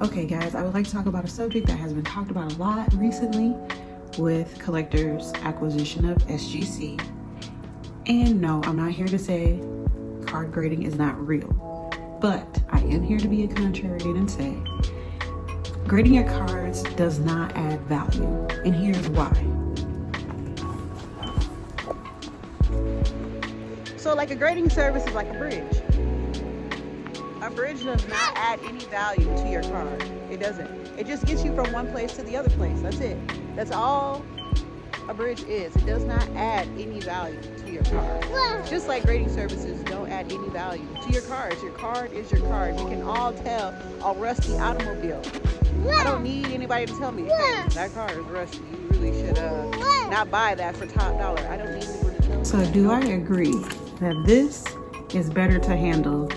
Okay guys, I would like to talk about a subject that has been talked about a lot recently with collectors' acquisition of SGC. And no, I'm not here to say card grading is not real, but I am here to be a contrarian and say grading your cards does not add value, and here's why. So like a grading service is like a bridge. A bridge does not add any value to your card. It doesn't. It just gets you from one place to the other place. That's it. That's all a bridge is. It does not add any value to your card. Just like grading services don't add any value to your cards. Your card is your card. We can all tell a rusty automobile. I don't need anybody to tell me, hey, that car is rusty. You really should not buy that for top dollar. I don't need anyone to tell me. So do I agree that this is better to handle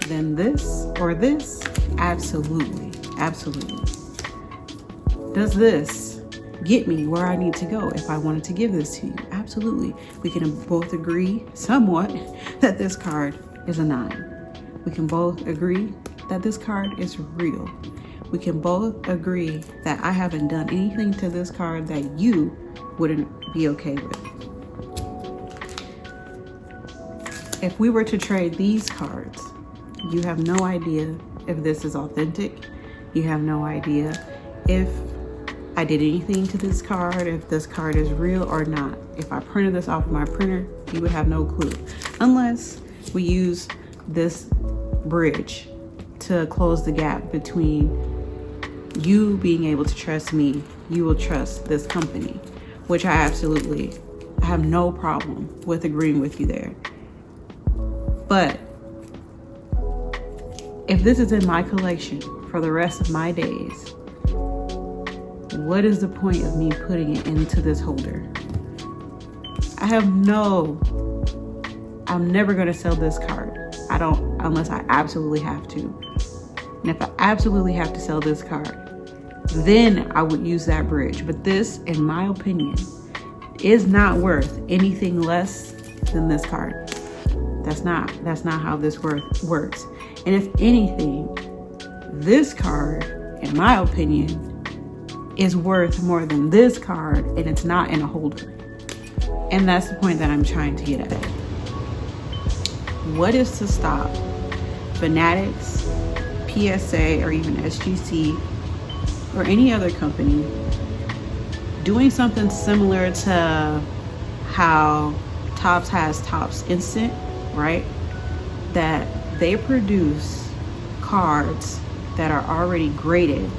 than this or this? Absolutely. Absolutely. Does this get me where I need to go if I wanted to give this to you? Absolutely. We can both agree somewhat that this card is a 9. We can both agree that this card is real. We can both agree that I haven't done anything to this card that you wouldn't be okay with. If we were to trade these cards, you have no idea if this is authentic. You have no idea if I did anything to this card, if this card is real or not. If I printed this off my printer, you would have no clue. Unless we use this bridge to close the gap between you being able to trust me, you will trust this company, which I absolutely have no problem with agreeing with you there. But if this is in my collection for the rest of my days, what is the point of me putting it into this holder? I'm never going to sell this card. I don't, unless I absolutely have to. And if I absolutely have to sell this card, then I would use that bridge. But this, in my opinion, is not worth anything less than this card. That's not how this works. And if anything, this card, in my opinion, is worth more than this card, and it's not in a holder. And that's the point that I'm trying to get at. What is to stop Fanatics, PSA, or even SGC, or any other company doing something similar to how Topps has Topps Instant, right? That they produce cards that are already graded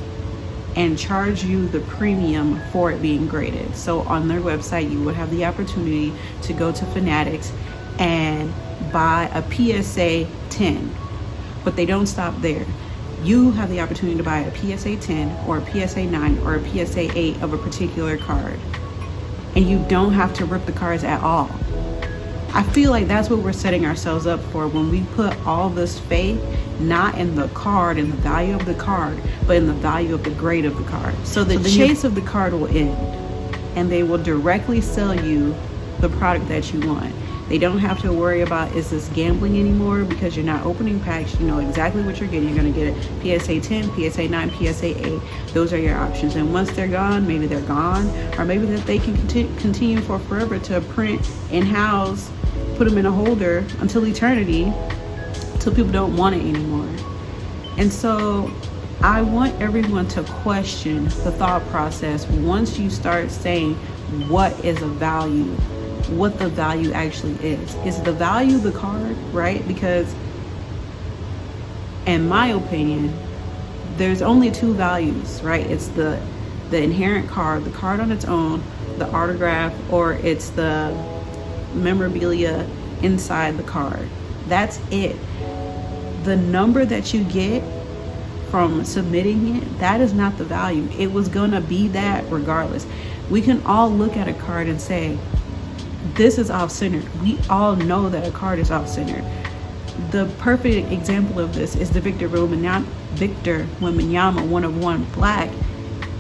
and charge you the premium for it being graded. So on their website, you would have the opportunity to go to Fanatics and buy a PSA 10, but they don't stop there. You have the opportunity to buy a PSA 10 or a PSA 9 or a PSA 8 of a particular card, and you don't have to rip the cards at all. I feel like that's what we're setting ourselves up for when we put all this faith not in the card and the value of the card, but in the value of the grade of the card. So the chase of the card will end, and they will directly sell you the product that you want. They don't have to worry about, is this gambling anymore? Because you're not opening packs. You know exactly what you're getting. You're going to get a PSA 10, PSA 9, PSA 8. Those are your options. And once they're gone, maybe they're gone, or maybe that they can continue for forever to print in-house, put them in a holder until eternity, till people don't want it anymore. And so I want everyone to question the thought process once you start saying what is a value, what the value actually is. Is the value the card, right? Because in my opinion, there's only two values, right? It's the inherent card, the card on its own, the autograph, or it's the memorabilia inside the card. That's it. The number that you get from submitting it, that is not the value. It was gonna be that regardless. We can all look at a card and say, this is off-centered. We all know that a card is off-centered. The perfect example of this is the Victor Wembanyama 1/1 Black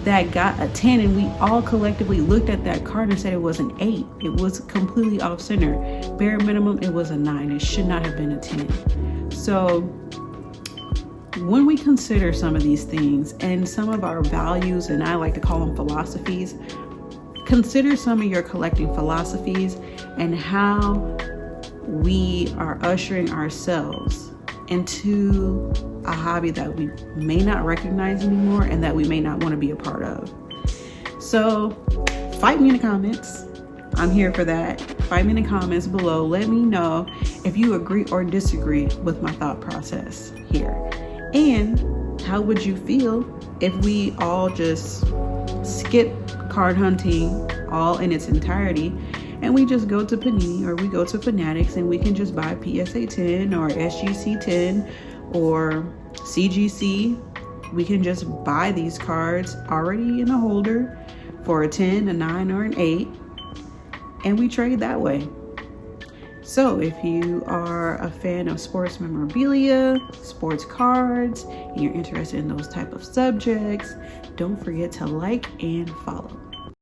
that got a 10, and we all collectively looked at that card and said it was an 8. It was completely off-center. Bare minimum, it was a 9. It should not have been a 10. So when we consider some of these things and some of our values, and I like to call them philosophies, consider some of your collecting philosophies and how we are ushering ourselves into a hobby that we may not recognize anymore and that we may not want to be a part of. So fight me in the comments. I'm here for that. Fight me in the comments below. Let me know if you agree or disagree with my thought process here. And how would you feel if we all just skip card hunting all in its entirety and we just go to Panini or we go to Fanatics and we can just buy PSA 10 or SGC 10 or CGC. We can just buy these cards already in a holder for a 10, a 9, or an 8, and we trade that way. So if you are a fan of sports memorabilia, sports cards, and you're interested in those type of subjects, don't forget to like and follow.